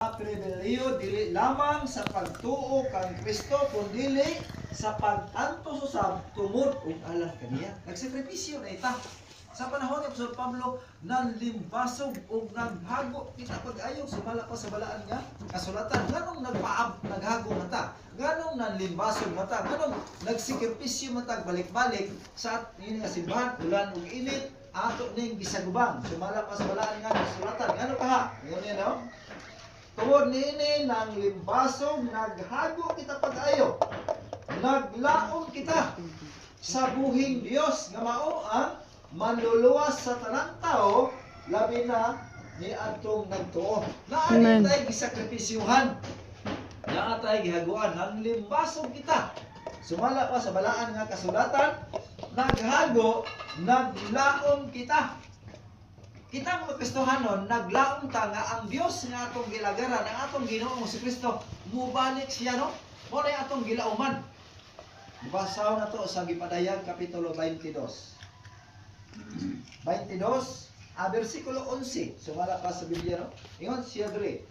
pribilehiyo dili lamang sa pagtuo kang Kristo kundi sa pag-antos usab tungod ug alang kaniya. Nagsakripisyo na ita. Sa panahon ni Apostol Pablo, nanlimbasog ug naghago kita pag-ayo sumala pa sa balaan nga kasulatan. Ganong naghago mata, ganong nanlimbasog mata, ganong nagsikripisyo mata balik-balik sa ini nga simbahan, ulan ug init, ato ning gisagubang sumala pa sa balaan nga kasulatan. Ngano kaha? Ngayon no? Tungod niini nang limbasog, naghago kita pag-ayo. Naglaom kita sa buhing Dios nga mao ang manluluwas sa tanang tao, labi na ni atong nagtuo. Naani tayo gisakripisyuhan, naa tayo gihaguan, nang limbasog kita. Sumala pa sa balaan nga kasulatan, naghago, naglaom kita. Kita mga Kristohanon, naglaom ta nga ang Dios nga atong gilagaran, ang atong Ginoo si Kristo, mubalik siya no? Mo na atong gilauman. Basaw na to sa Gipadayag kapitulo 22. 22, versikulo 11. Sumala pa sa Biblia no? Ingon siya diri.